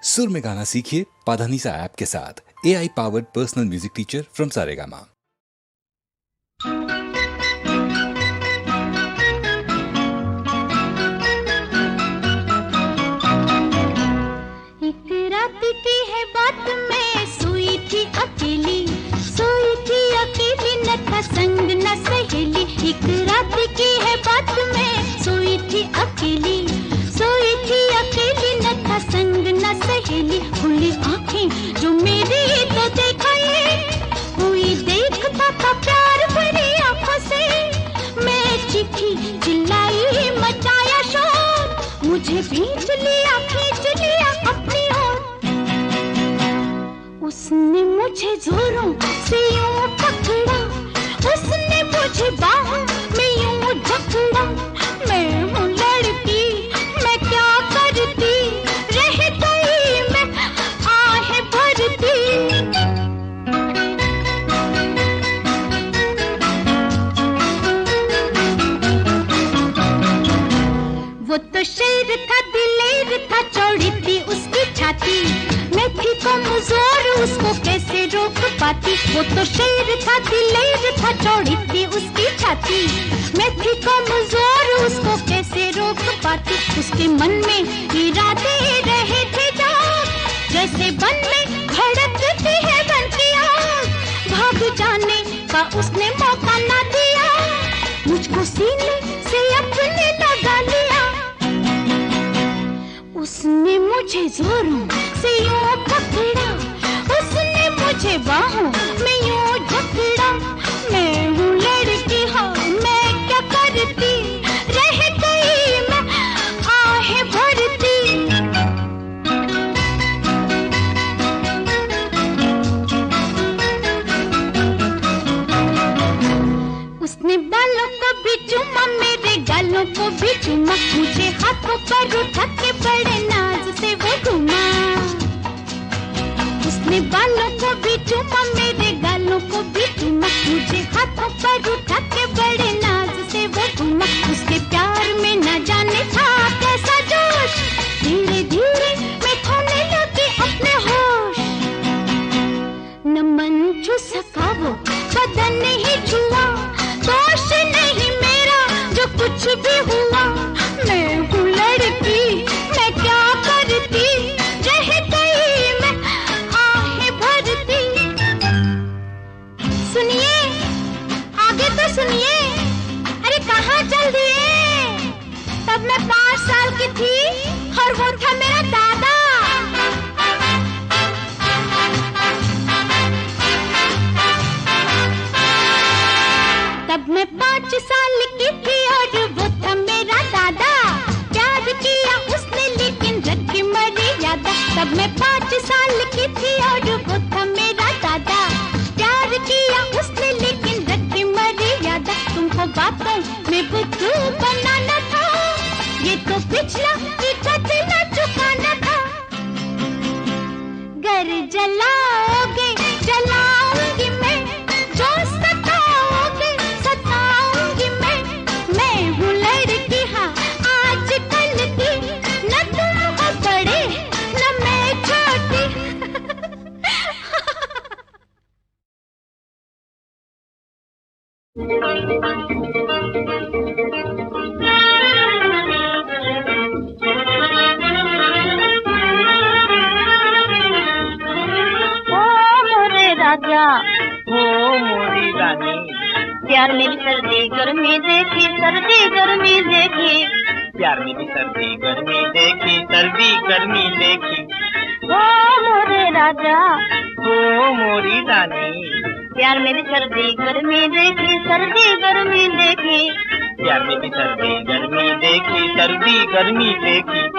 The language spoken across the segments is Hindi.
सुर में गाना सीखिए पाधानीसा ऐप के साथ। AI powered personal music teacher from Saregama. एक रात की है बात, मैं सोई थी अकेली न था संग न सहेली। एक रात की है बात, मैं सोई थी अकेली न था संग न सहेली। खुली आंखें जो मेरी तो देखा ये कोई देखता था प्यार भरी आंखों से। मैं चीखी चिल्लाई मचाया शोर, मुझे खींच लिया अपनी ओर। उसने मुझे जोरों से यूं पकड़ा, उसने मुझे बाहों में यूं जकड़ा। मैं हूँ लड़की, मैं क्या करती, रह गई मैं आहें भरती। वो तो शेर था, दिलेर था, चौड़ी थी उसकी छाती। मैं थी कमजोर, उसको कैसे रोक पाती। वो तो शेर था, दिलेर था, चौड़ी थी उसकी छाती। मैं थी कमजोर, उसको कैसे रोक पाती। उसके मन में इरादे रहे थे जाग, जैसे बन में धड़कती है बन की आग। भाग जाने का उसने मौका ना दिया, मुझको सीने से अपने लगा लिया। उसने मुझे जोरों से यूं पकड़ा, उसने मुझे बाहों में यूं जकड़ा। मैं हूँ लड़की, हाँ मैं क्या करती, रह गई मैं आहें भरती। उसने बालों को भी चूमा, मेरे गालों को भी चूमा। मुझे हाथों पर उठा के बड़े नाज से वो घुमा। उसने बालों को भी चूमा, मेरे गालों को भी चूमा। मुझे हाथों पर उठा के बड़े नाज से वो घुमा। उसके प्यार में न जाने था कैसा जोश, धीरे धीरे मैं खोने लगी अपने होश। न मन छू सका वो बदन ही छुआ, दोष नहीं मेरा जो कुछ भी हुआ। मैं हूँ लड़की, मैं क्या करती, रह गई मैं आहें भरती। सुनिए, आगे तो सुनिए। अरे कहाँ चल दिए? तब मैं 5 साल की थी और वो था मेरा दादा। तब मैं 5 साल की थी और वो था मेरा दादा। प्यार किया उसने लेकिन रखी मर्यादा। तब मैं 5 साल की थी और वो था मेरा दादा। प्यार किया उसने लेकिन रखी मर्यादा। तुमको बातों में बुद्धू बनाना था, ये तो पिछला इज्जत न चुकाना था। घर जलाओगे जलाऊंगी मैं, जो सताओगे सताऊंगी मैं हूँ लड़की, हाँ आजकल की। न तुम हो बड़े न मैं छोटी। राजा हो मोरी रानी, प्यार में भी सर्दी गर्मी देखी, सर्दी गर्मी देखी। प्यार में भी सर्दी गर्मी देखी, सर्दी गर्मी देखी। हो मोरे राजा हो मोरी रानी, प्यार में भी सर्दी गर्मी देखी, सर्दी गर्मी देखी। प्यार में भी सर्दी गर्मी देखी, सर्दी गर्मी देखी।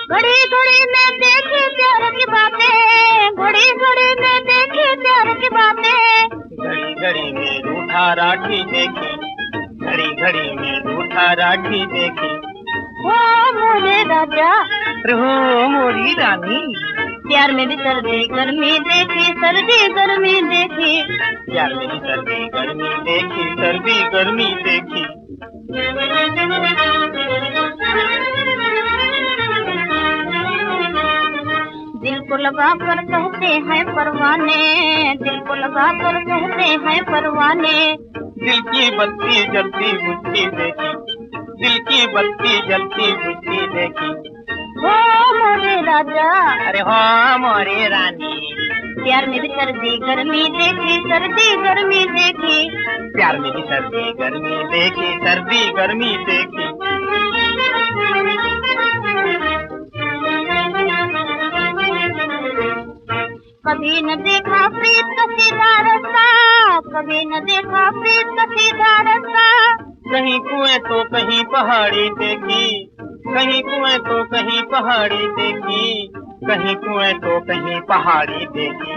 घड़ी घड़ी में देखी प्यार की बातें, घड़ी घड़ी में देखी प्यार की बातें। घड़ी घड़ी में रूठा राठी देखी, घड़ी घड़ी में रूठा राठी देखी। हो मोरे राजा हो मोरी रानी, प्यार में भी सर्दी गर्मी देखी, सर्दी गर्मी देखी। प्यार में भी सर्दी गर्मी देखी, सर्दी गर्मी देखी। दिल को लगा कर कहते हैं परवाने, दिल को लगा कर कहते हैं परवाने। दिल की बत्ती जलती बुझती देखी, दिल की बत्ती जलती बुझती देखी। हो मोरे राजा, अरे हो मोरी रानी। प्यार में भी सर्दी गर्मी देखी, सर्दी गर्मी देखी। प्यार में भी सर्दी गर्मी देखी, सर्दी गर्मी देखी। कभी न देखा प्रीत का सीधा रास्ता, कभी न देखा प्रीत का सीधा रास्ता। कहीं कुएं तो कहीं पहाड़ी देखी, कहीं कुएं तो कहीं पहाड़ी देखी, कहीं कुएं तो कहीं पहाड़ी देखी।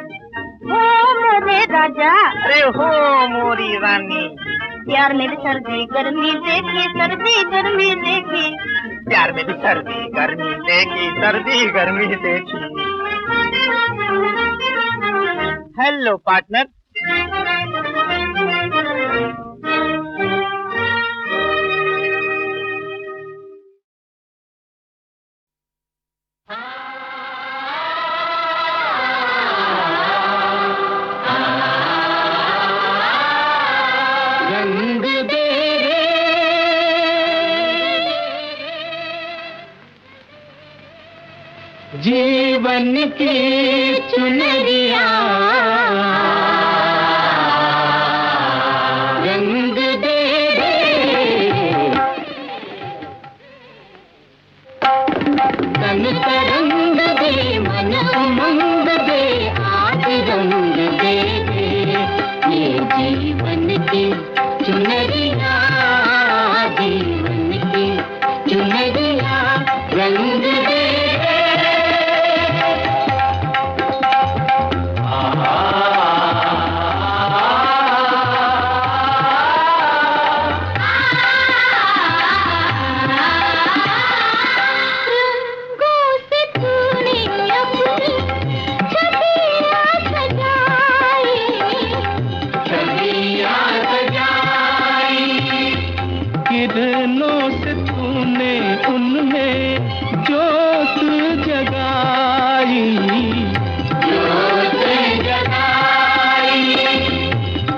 हो मोरे राजा, अरे हो मोरी रानी। प्यार में भी सर्दी गर्मी देखी, सर्दी गर्मी देखी। प्यार में भी सर्दी गर्मी देखी, सर्दी गर्मी देखी। Hello partner. रंग दे रे जीवन की चुनरिया, रंग दे रे तन तरंग दे, मन उमंग दे, आज रंग दे रे ये जीवन की चुनरिया, जीवन की चुनरिया, रंग दे। किरणों से तूने उनमें जोत जगाई, जोत जगाई।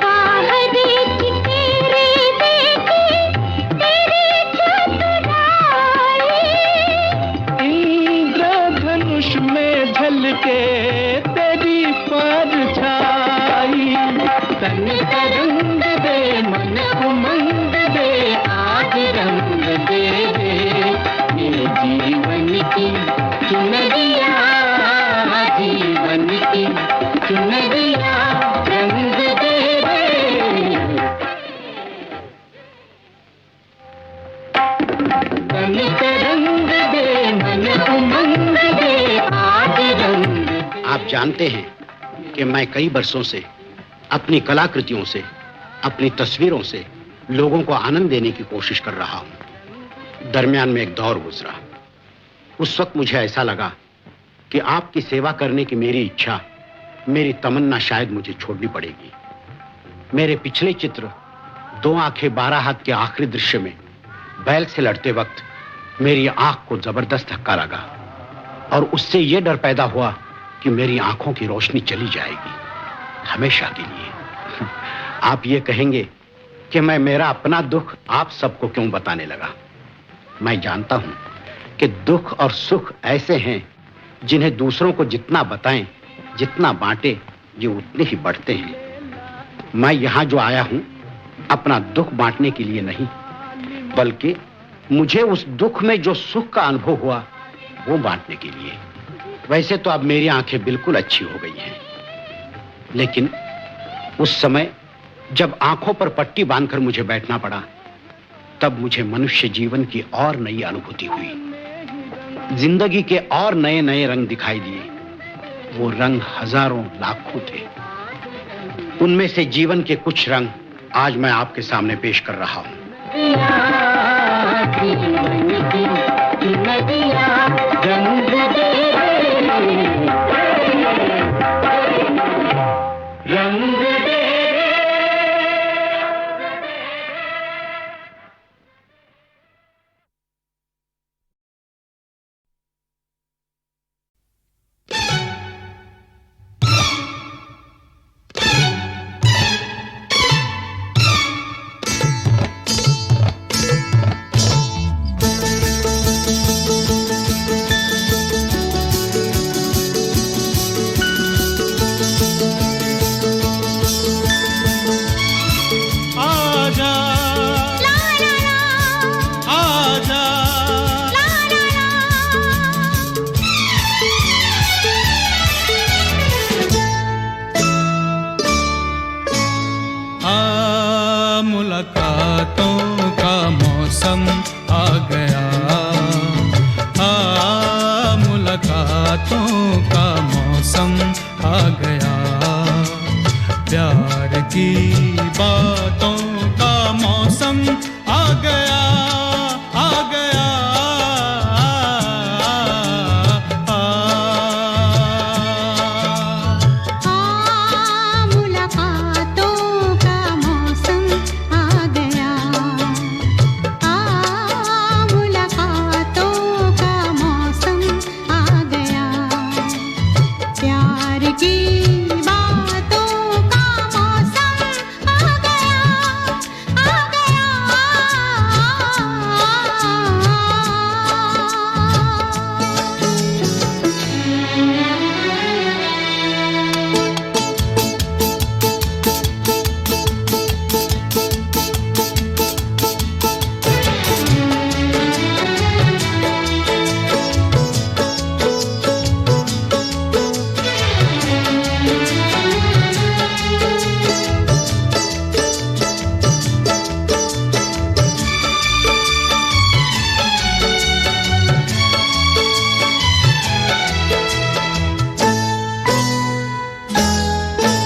बाहरी की तेरी बेटी, तेरी चतुराई। इंद्रधनुष में झलके तेरी परछाई, तन तरंग दे, मन उमंग दे, आज रंग दे रे ये जीवन की चुनरिया, जीवन की चुनरिया, रंग दे रे तन तरंग दे, मन उमंग दे, आज रंग दे। आप जानते हैं कि मैं कई वर्षों से अपनी कलाकृतियों से, अपनी तस्वीरों से लोगों को आनंद देने की कोशिश कर रहा हूं। दरमियान में एक दौर गुजरा। उस वक्त मुझे ऐसा लगा कि आपकी सेवा करने की मेरी इच्छा, मेरी तमन्ना शायद मुझे छोड़नी पड़ेगी। मेरे पिछले चित्र 2 आंखें 12 हाथ के आखिरी दृश्य में बैल से लड़ते वक्त मेरी आंख को जबरदस्त धक्का लगा और उससे यह डर पैदा हुआ कि मेरी आंखों की रोशनी चली जाएगी हमेशा के लिए। आप ये कहेंगे कि मैं मेरा अपना दुख आप सबको क्यों बताने लगा। मैं जानता हूं कि दुख और सुख ऐसे हैं जिन्हें दूसरों को जितना बताएं, जितना बांटे, ये उतने ही बढ़ते हैं। मैं यहां जो आया हूं अपना दुख बांटने के लिए नहीं, बल्कि मुझे उस दुख में जो सुख का अनुभव हुआ वो बांटने के लिए। वैसे तो अब मेरी आंखें बिल्कुल अच्छी हो गई हैं, लेकिन उस समय जब आंखों पर पट्टी बांधकर मुझे बैठना पड़ा, तब मुझे मनुष्य जीवन की और नई अनुभूति हुई। जिंदगी के और नए नए रंग दिखाई दिए। वो रंग हजारों लाखों थे। उनमें से जीवन के कुछ रंग आज मैं आपके सामने पेश कर रहा हूं। जीवन की नदियां रंग दे मौसम आ गया, प्यार की बातों का मौसम आ गया, आ गया, मुलाकातों का मौसम आ गया, मुलाकातों का मौसम आ गया, प्यार की बातों का मौसम आ गया, आ गया।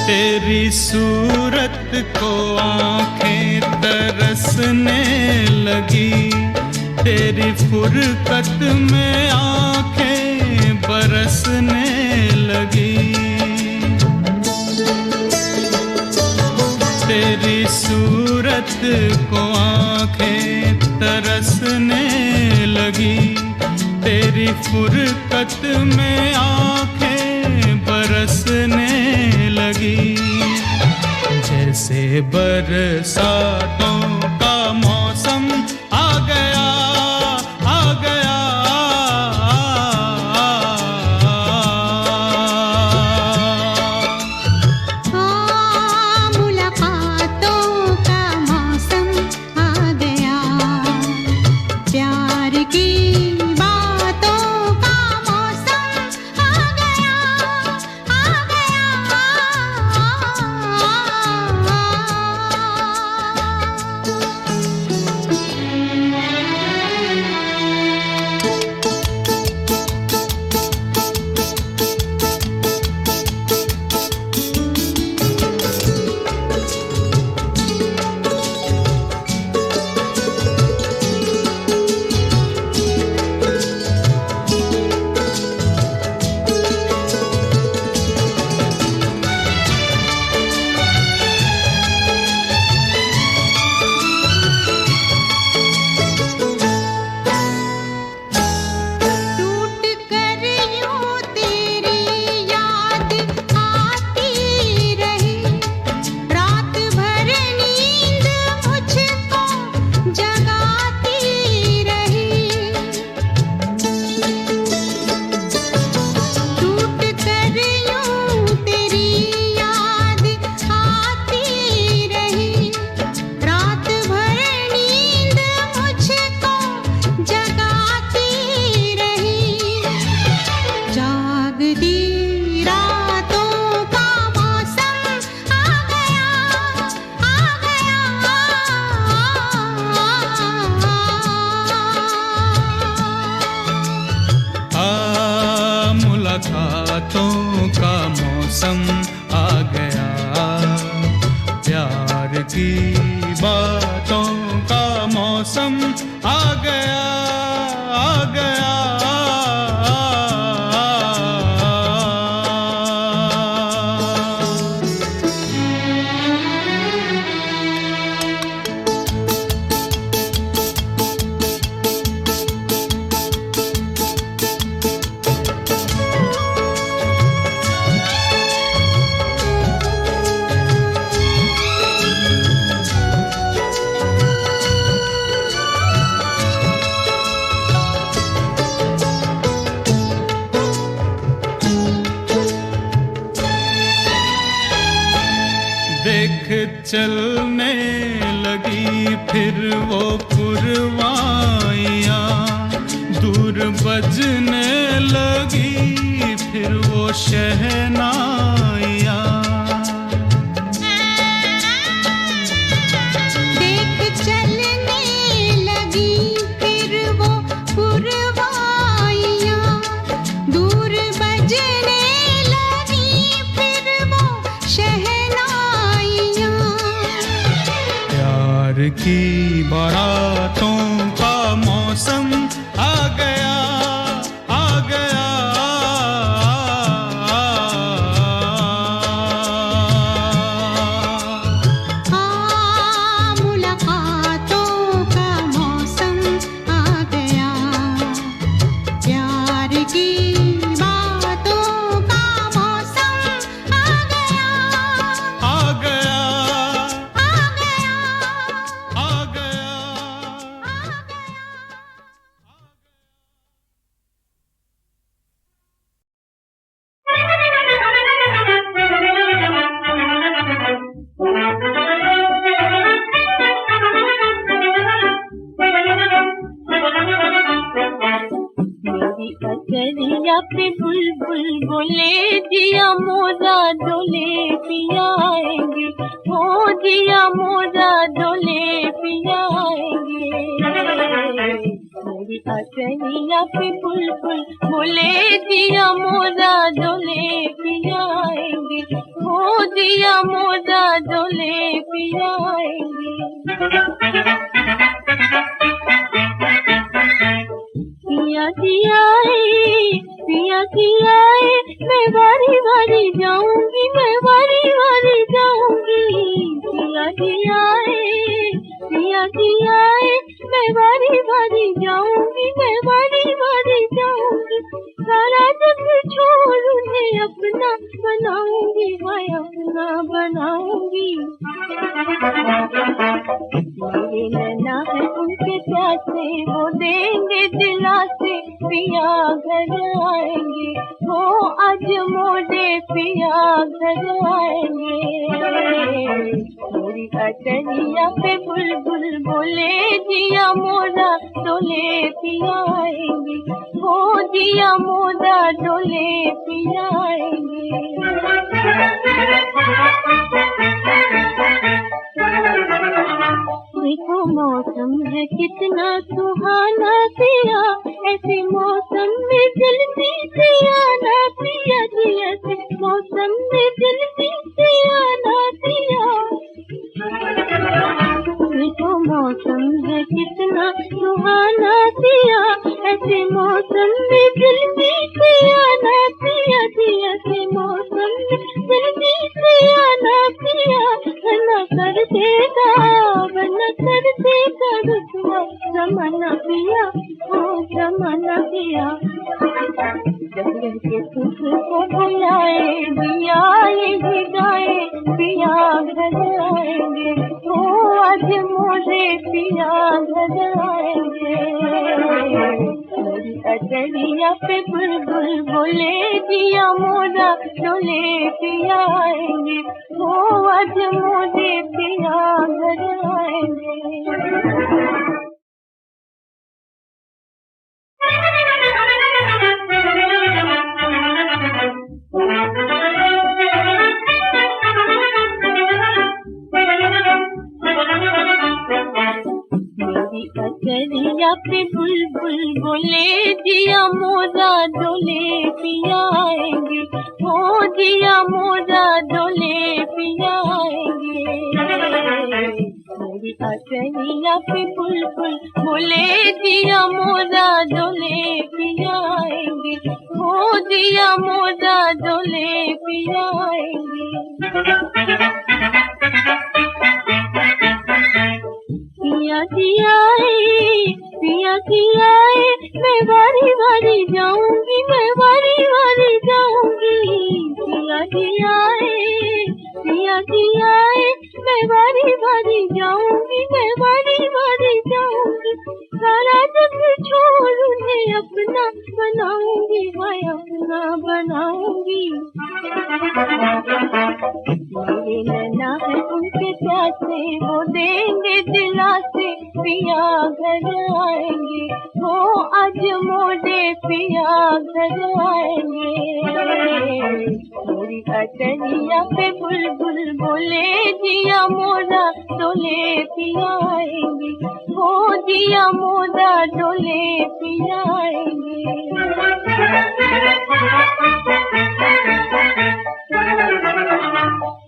तेरी सूरत को आंखें तरसने लगी, तेरी फुरकत में आंखें बरसने लगी, तेरी सूरत को आंखें तरसने लगी, तेरी फुरकत में आंखें बरसने लगी, जैसे बरसातों का मौसम आ गया, आ गया, मुलाकातों का मौसम आ गया, प्यार की बातों का मौसम आ गया, आ गया। टूट कर यूं तेरी याद आती रही, रात भर नींद मुझको जगाती रही, टूट कर यूं तेरी याद आती रही, रात भर नींद मुझको जगाती रही, जागती रातों का मौसम आ गया, आ गया। मुलाकातों का मौसम आ गया, प्यार की बातों का मौसम आ गया, आ गया। देख चलने लगी फिर वो पुरवाइयाँ, दूर बजने लगी फिर वो शहनाइयाँ, देख चलने लगी फिर वो पुरवाइयाँ, दूर बजने लगी प्यार की बारातों का मौसम आ गया, आ गया। मुलाकातों का मौसम आ गया, प्यार की बातों का मौसम आ गया, आ गया, आ गया, आ गया। मेरी अचरिया पे बुलबुल बोले, जिया मोरा डोले पियाएंगे, हो जिया मोरा डोले पियाएंगे। मेरी अचरिया पे बुलबुल बोले, जिया मोरा डोले पियाएंगे, हो जिया मोरा डोले पियाएंगे। पिया जियाए, मैं बारी बारी जाऊंगी, मैं बारी बारी जाऊंगी। पिया जियाए, मैं बारी बारी जाऊंगी, मैं बारी बारी जाऊंगी। सारा जग छोड़ उन्हें अपना बनाऊंगी, हाय अपना बनाऊंगी। मेरे नैना है उनके प्यासे, वो देंगे दिलासे, पिया घर आएंगे, हो आज मोड़े पिया घर आएंगे। मेरी अचरिया पे बुलबुल बोले, जिया मोरा डोले पियाएंगे, हो जिया मोरा डोले पियाएंगे। देखो मौसम है कितना सुहाना पिया, ऐसे मौसम में जल्दी से आना पिया जी, ऐसे मौसम में जल्दी से आना पिया। देखो मौसम है कितना सुहाना पिया, ऐसे मौसम में जल्दी से आना पिया जी, ऐसे मौसम में जल्दी से आना पिया। वरना कर देगा रुसवा जमाना पिया, ओ जमाना पिया। जब के सुख को बुलाए दिया, ये गाए पिया घर आएंगे, ओ आज मोरे पिया घर आएंगे। मेरी अचरिया पे बुलबुल बोले, जिया मोरा डोले पिया आएंगे, ओ आज मोरे पिया घर आएंगे। मेरी अचरिया पे बुलबुल बोले, जिया मोरा डोले पियाएंगे, हो जिया मोरा डोले पियाएंगे। मेरी अचरिया पे बुलबुल बोले, जिया मोरा डोले पियाएंगे, हो जिया मोरा डोले पियाएंगे। पिया जियाए, मैं बारी बारी जाऊंगी, मैं बारी बारी जाऊंगी। पिया जियाए, मैं बारी बारी जाऊंगी, मैं बारी बारी जाऊंगी। सारा जग छोड़ उन्हें अपना बनाऊंगी, हाय अपना बनाऊंगी। मेरे नैना है उनके प्यासे, वो देंगे दिलासे, पिया घर आएंगे, हो आज मोड़े पिया घर आएंगे। मेरी अचरिया पे बुलबुल बोले, जिया मोरा डोले पियाएंगे, हो जिया मोरा डोले पियाएंगे।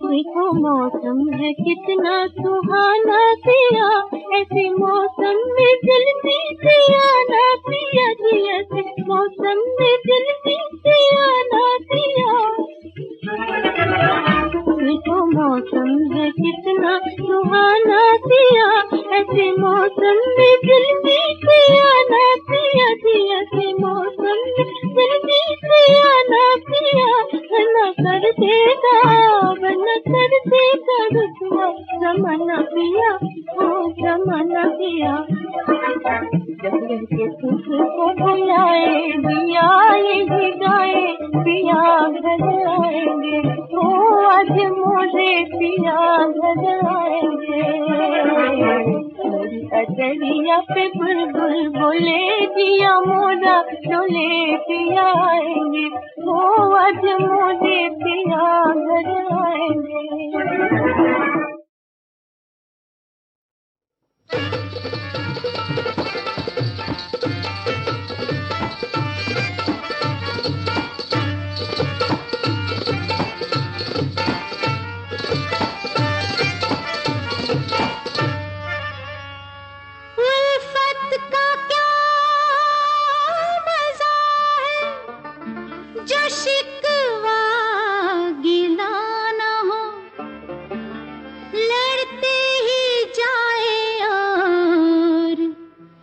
देखो मौसम है कितना सुहाना पिया, ऐसे मौसम में जल्दी से आना पिया जी, ऐसे मौसम में जल्दी से आना पिया। देखो मौसम है कितना सुहाना पिया, ऐसे मौसम में जल्दी से आना पिया जी, ऐसे मौसम में जल्दी से आना पिया। वरना कर देगा रुसवा जमाना पिया, ओ जमाना पिया। जब लड़के सुख को बुलाए दिया यही गाए पिया घर आएंगे, ओ आज मोरे पिया घर आएंगे। अटरिया पे बुलबुल बोले दिया मोरा डोले पिया आएंगे, ओ आज मोरे पिया घर आएंगे।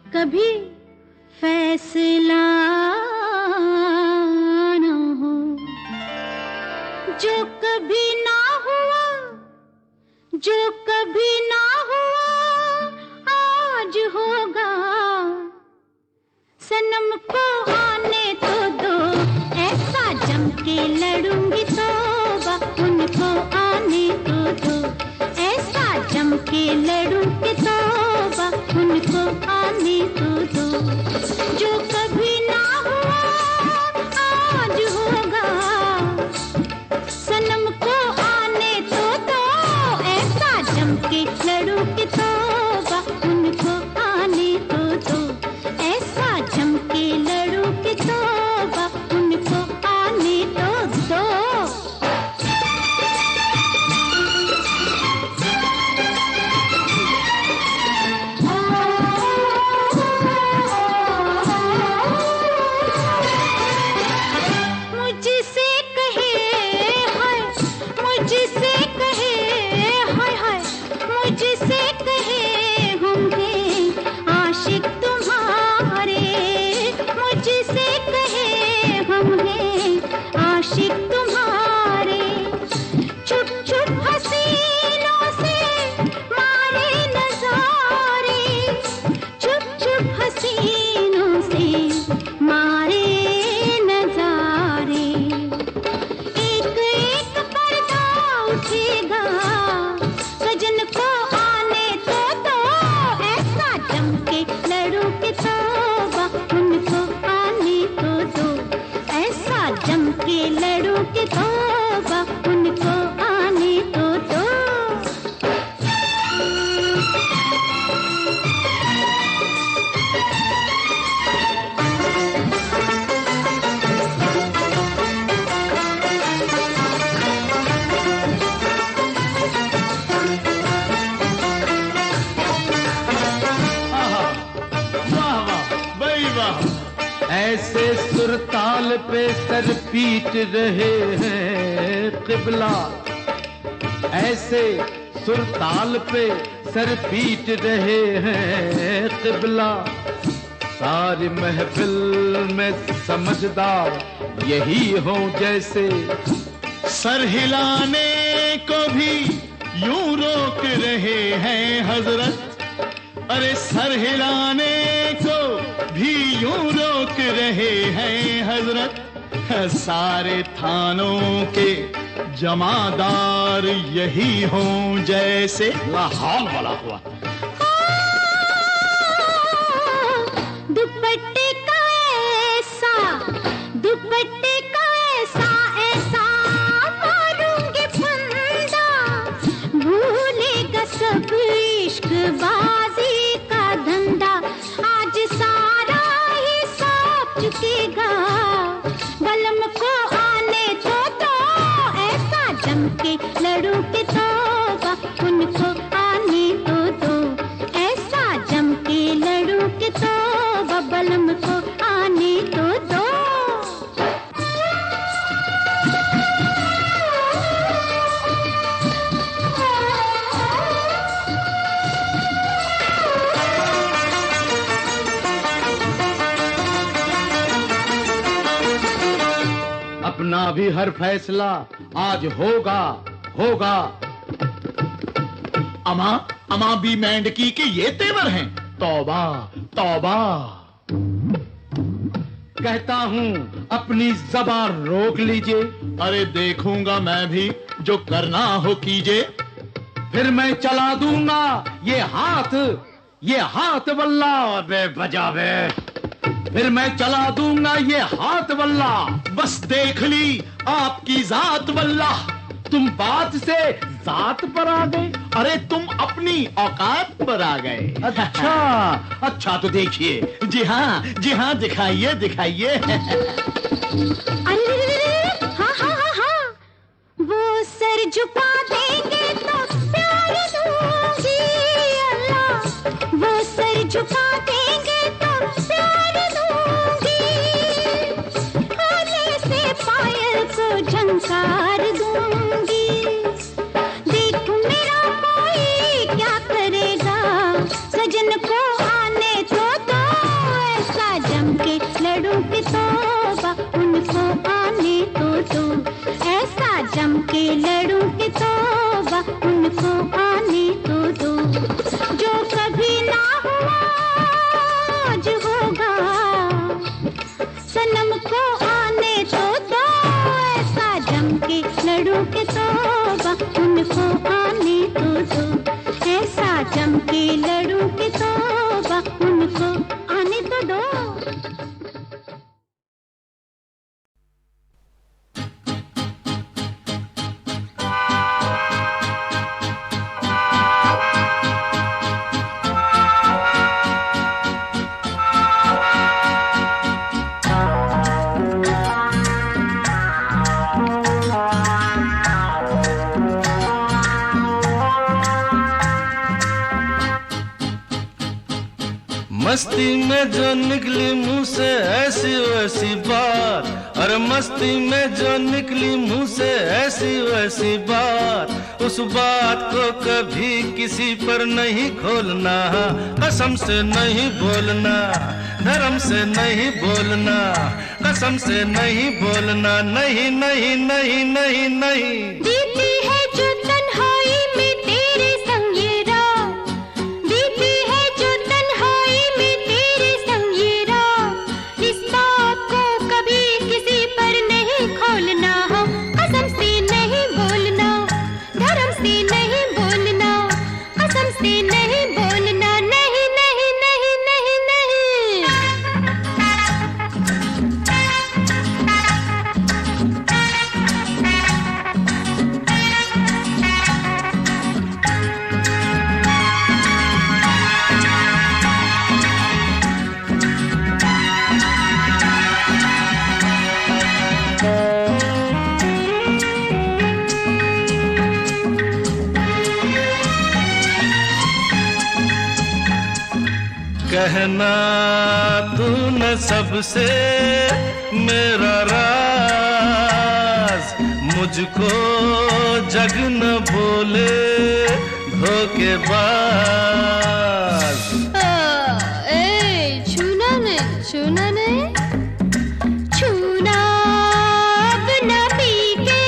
कभी फैसला न हो, जो कभी ना हुआ, जो कभी ना हुआ आज होगा। सनम को आने तो दो, ऐसा जम के लड़ूंगी तौबा। उनको आने तो दो, ऐसा जम के लड़ूंगी तौबा। उनको आने तो दो, जो कभी ना हुआ आज होगा। सनम को आने तो दो, ऐसा जम के लड़ूंगी तौबा। उनको आने तो दो, ऐसा जम के लड़ूंगी तौबा। उनको आने तो दो। ऐसे सुरताल पे सर पीट रहे हैं क़िबला, ऐसे सुरताल पे सर पीट रहे हैं क़िबला। सारी महफिल में समझदार यही हो जैसे सर हिलाने को भी यूं रोक रहे हैं हजरत। अरे सर हिलाने को भी यूं रोक रहे हैं हजरत। सारे थानों के जमादार यही हों जैसे लाहौल वाला हुआ। दुपट्टे का ऐसा, दुपट्टे का ऐसा ऐसा मारूंगी फंदा। भूलेगा सब इश्क बाजी का धंधा। आज सारा हिसाब चुकेगा। बलम को आने तो ऐसा जम के लड़ूं के अपना भी हर फैसला आज होगा होगा। अमा बी मेंढकी के ये तेवर हैं। तौबा तौबा। कहता हूँ अपनी ज़बान रोक लीजिए। अरे देखूंगा मैं भी, जो करना हो कीजिए। फिर मैं चला दूंगा ये हाथ वल्ला। अबे बजावे। फिर मैं चला दूंगा ये हाथ वल्ला। बस देख ली आपकी जात वल्ला। तुम बात से जात पर आ गए। अरे तुम अपनी औकात पर आ गए। अच्छा तो देखिए। जी हाँ दिखाइए दिखाइए। अरे हाँ, वो सर झुका देंगे तो प्यार दूंगी अल्लाह। वो सर झुका देंगे तो प्यार दूंगी। गले से पायल को झंकार दूंगी। देख मेरा कोई क्या करेगा, सजन को आने तो दो। ऐसा जम के लड़ूं कि तौबा, उनको आने तो दो। ऐसा जम के लड़ूं कि तौबा, उनको आने तो दो। जो कभी ना हुआ आज होगा, सनम को आने तो दो। ऐसा जम के लड़ूं कि तौबा, उनको आने तो दो। ऐसा जम के लड़ूं कि तौबा, उनको आने तो दो। मस्ती में जो निकली मुंह से ऐसी वैसी बात। अरे मस्ती में जो निकली मुंह से ऐसी वैसी बात। उस बात को कभी किसी पर नहीं खोलना। कसम से नहीं बोलना, धर्म से नहीं बोलना। कसम से नहीं बोलना, नहीं नहीं नहीं नहीं नहीं। बीती है जो तन्हाई में तेरे संग ये रात। बीती है जो तन्हाई में तेरे संग ये रात। इस बात को कभी किसी पर नहीं खोलना। कसम से नहीं बोलना, धर्म से नहीं बोलना। कसम से नहीं बोलना, नहीं नहीं नहीं नहीं नहीं। कहना तू न सबसे मेरा राज। मुझको जग न बोले धोखेबाज। छूना नहीं, छूना नहीं। छूना अब न पीके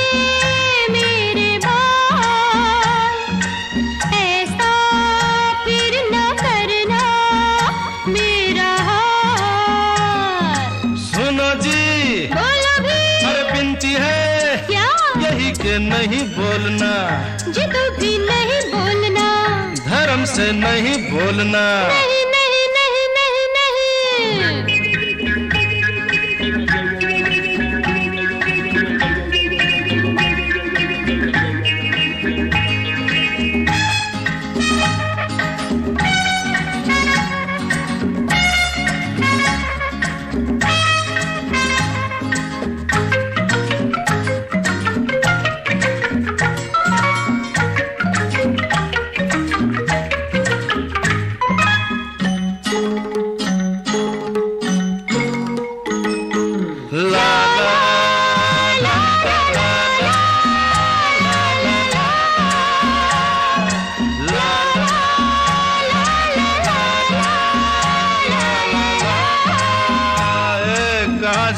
मेरे बाल। ऐसा फिर न करना मेरा हाल। सुनो जी, बोलो भी। अरे बिनती है क्या? यही के नहीं बोलना। जी तू भी नहीं बोलना, धर्म से नहीं बोलना। नहीं नहीं नहीं नहीं नहीं।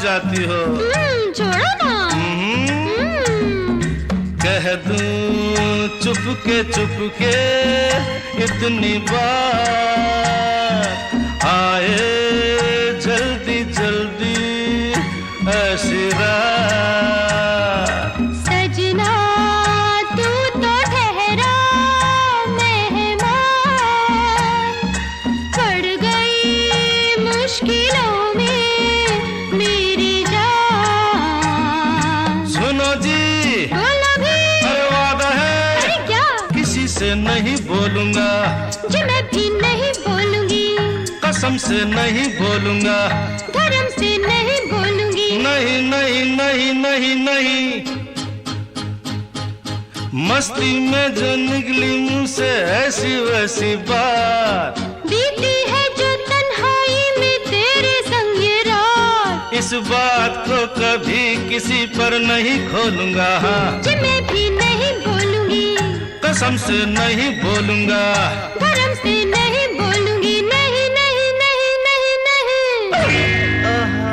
जाती हो? छोड़ो ना। दूं चुपके इतनी बार, आए जल्दी जल्दी ऐसी रात। सजना तू तो ठहरा मेहमान, पड़ गई मुश्किलों में मेरी जान। सुनो जी, बोलो भी। अरे वादा है, अरे क्या? किसी से नहीं बोलूंगा, जी मैं भी नहीं बोलूंगी, कसम से नहीं बोलूंगा, धर्म से नहीं बोलूंगी। नहीं नहीं नहीं नहीं नहीं। मस्ती में जो निकली मुंह से ऐसी वैसी बात, बीती है जो तन्हाई में तेरे संग ये रात। इस बात को कभी किसी पर नहीं खोलूंगा, जी मैं भी नहीं बोलूंगी, कसम से नहीं बोलूंगा, धर्म से नहीं बोलूंगी। नहीं नहीं नहीं नहीं नहीं। आहा।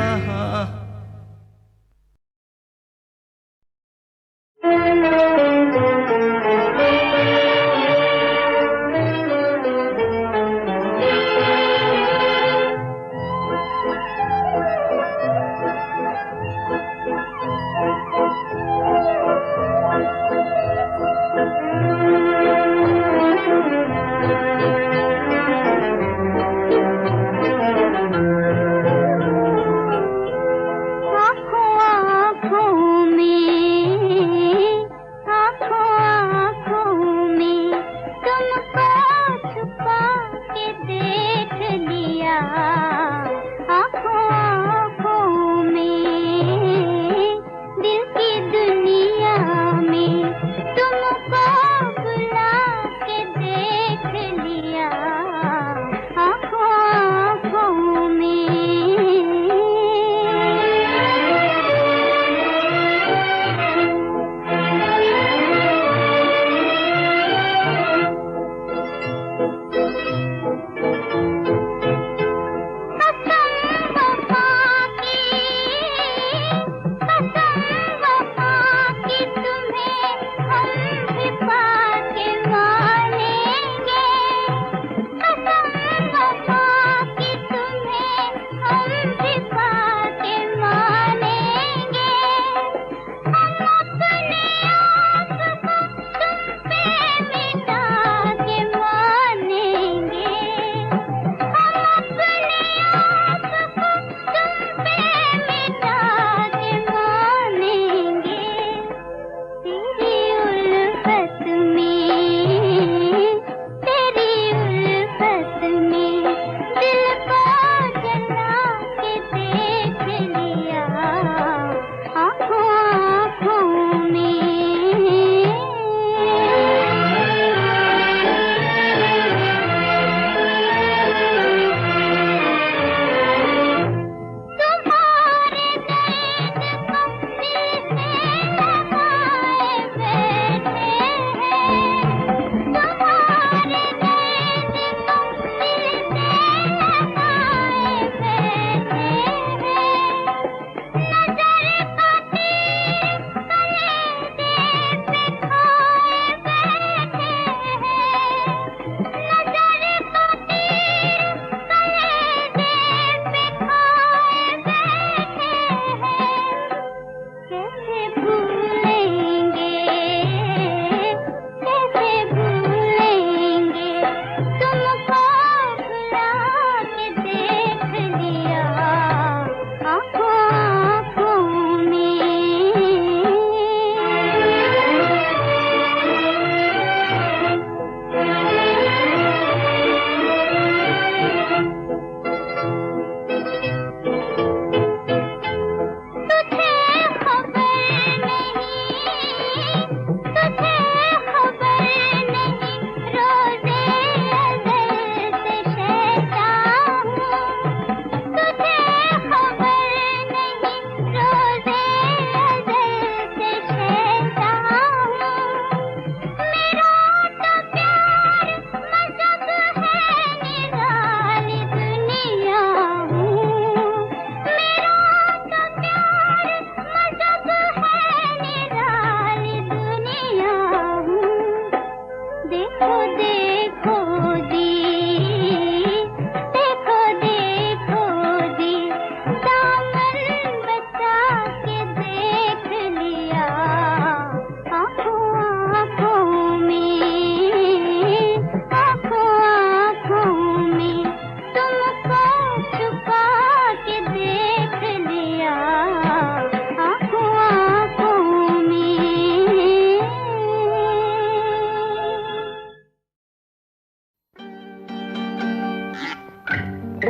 घुस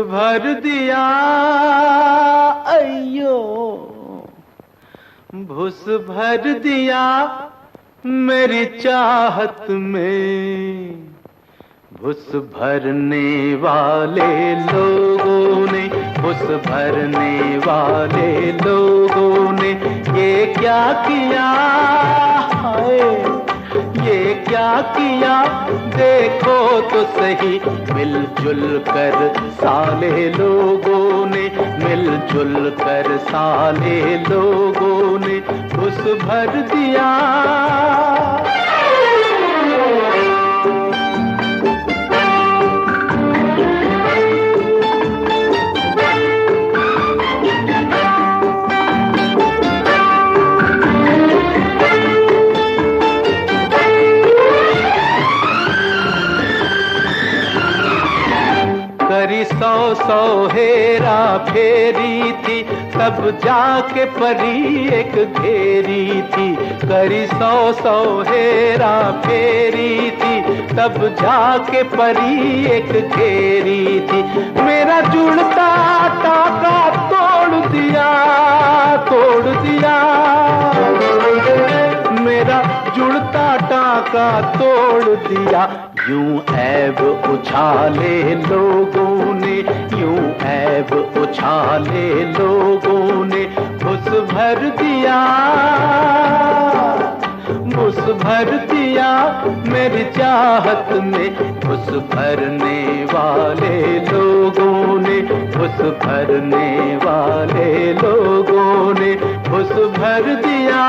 भर दिया अयो, घुस भर दिया मेरी चाहत में। घुस भरने वाले लोगों ने, घुस भरने वाले लोगों ने ये क्या किया, हाय ये क्या किया, देखो तो सही। मिलजुल कर साले लोगों ने, मिलजुल कर साले लोगों ने घुस भर दिया। करी सौ सौ हेरा फेरी थी, तब जाके परी एक घेरी थी। करी सौ सौ हेरा फेरी थी, तब जाके परी एक घेरी थी। मेरा जुड़ता टाका तोड़ दिया, तोड़ दिया। मेरा जुड़ता टाका तोड़ दिया। यूं ऐब उछाले लोगों ने, यूं ऐब उछाले लोगों ने घुस भर दिया, घुस भर दिया मेरी चाहत में। घुस भरने वाले लोगों ने, घुस भरने वाले लोगों ने घुस भर दिया।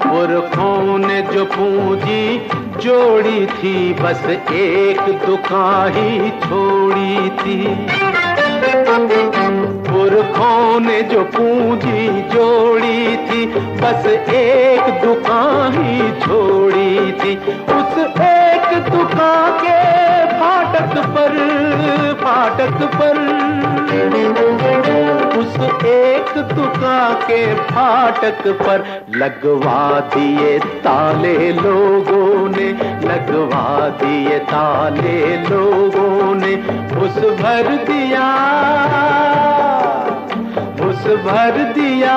पुरखों ने जो पूंजी जोड़ी थी, बस एक दुकान ही छोड़ी थी। पुरखों ने जो पूंजी जोड़ी थी, बस एक दुकान ही छोड़ी थी। उस एक दुकान के फाटक पर, फाटक पर, उस एक दुकान के फाटक पर लगवा दिए ताले लोगों ने, लगवा दिए ताले लोगों ने घुस भर दिया, घुस भर दिया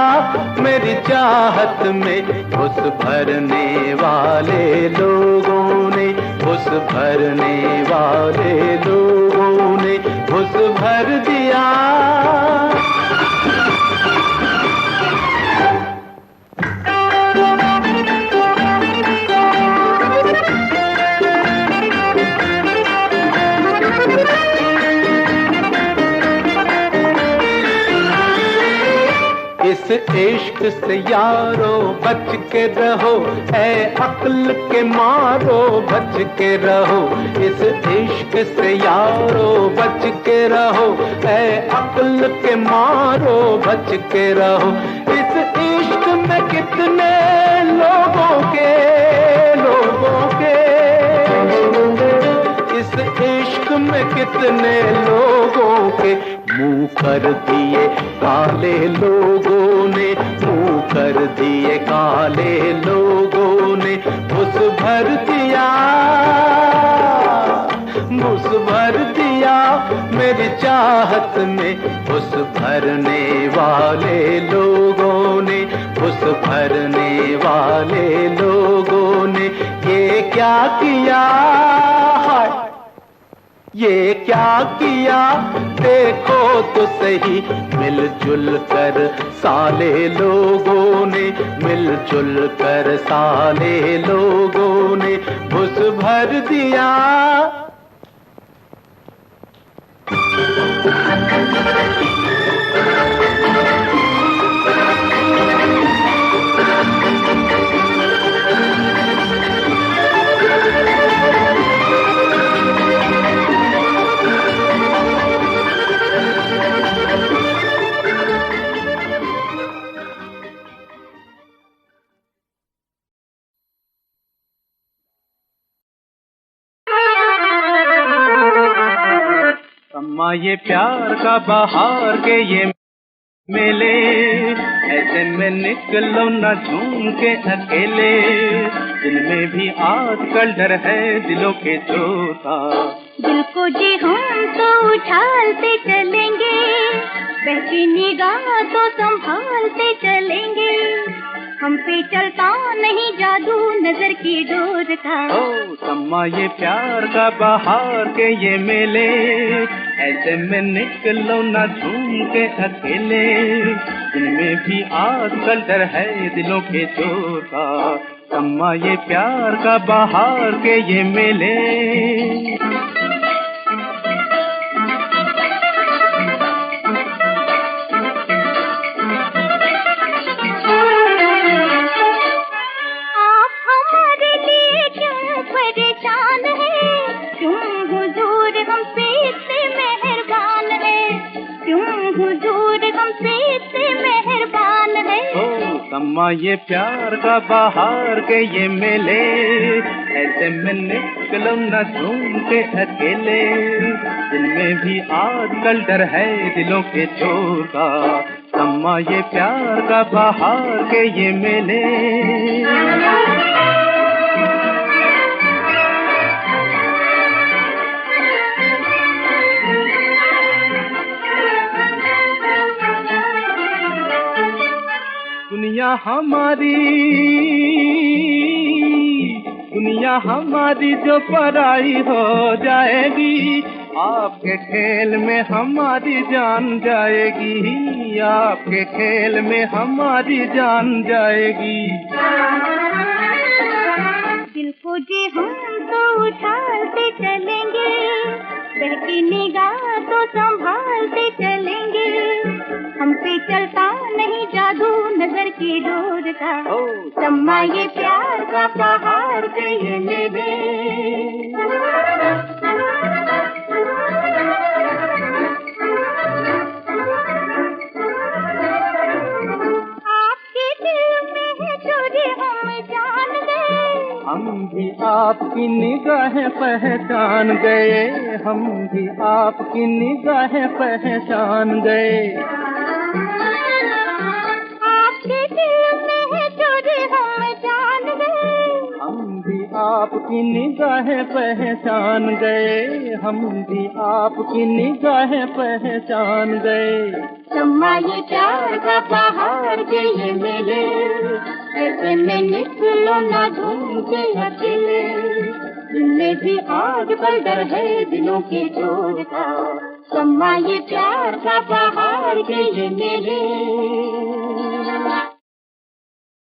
मेरी चाहत में। घुस भरने वाले लोगों ने, घुस भरने वाले लोगों ने घुस भर दिया। इस इश्क से यारो बच के रहो, ऐ अक्ल के मारो बच के रहो। इस इश्क से यारो बच के रहो, ऐ अक्ल के मारो बच के रहो। इस इश्क में कितने लोगों के, लोगों के, इस इश्क में कितने लोगों के मुंह कर दिए काले लोगों ने, मुंह कर दिए काले लोगों ने घुस भर दिया, घुस भर दिया मेरी चाहत में। घुस भरने वाले लोगों ने, घुस भरने वाले लोगों ने ये क्या किया, ये क्या किया देखो तो सही। मिलजुल कर साले लोगों ने, मिलजुल कर साले लोगों ने घुस भर दिया। समा ये प्यार का बहार के ये मेले, ऐसे में निकलो न झूम के अकेले, जिनमें भी आजकल डर है दिलों के चोर का। दिल को जी हम तो उछालते चलेंगे, बहकी निगाह तो संभालते चलेंगे, हम पे चलता नहीं जादू नजर की डोर का। ओ समा ये प्यार का बहार के ये मेले, ऐसे में निकलो न झूम के अकेले, जिनमें भी आजकल डर है दिलों के चोर का। समा ये प्यार का बहार के ये मेले। समा ये प्यार का बहार के ये मेले, ऐसे में निकलो न झूम के अकेले, जिनमें भी आजकल डर है दिलों के चोर का। समा ये प्यार का बहार के ये मेले। दुनिया हमारी जो पराई हो जाएगी, आपके खेल में हमारी जान जाएगी, आपके खेल में हमारी जान जाएगी। दिल को जी हम तो उछालते चलेंगे, बहकी निगाह तो संभालते चलेंगे, हम पे चलता नहीं जादू नजर की डोर का। समा ये प्यार का बहार के ये मेले। आपके दिल में है चोरी हम जान गए, हम भी आपकी निगाहें पहचान गए, हम भी आपकी निगाहें पहचान गए। आपके दिल में है चोरी हम जान गए, हम भी आपकी निगाहें पहचान गए, हम भी आपकी निगाहें पहचान गए। समा ये प्यार का बहार के ये मेले, ऐसे में निकलो ना घूम के अकेले, जिनमें भी आग पर डर है दिलों के चोर का। समा ये प्यार का बहार के ये मेले।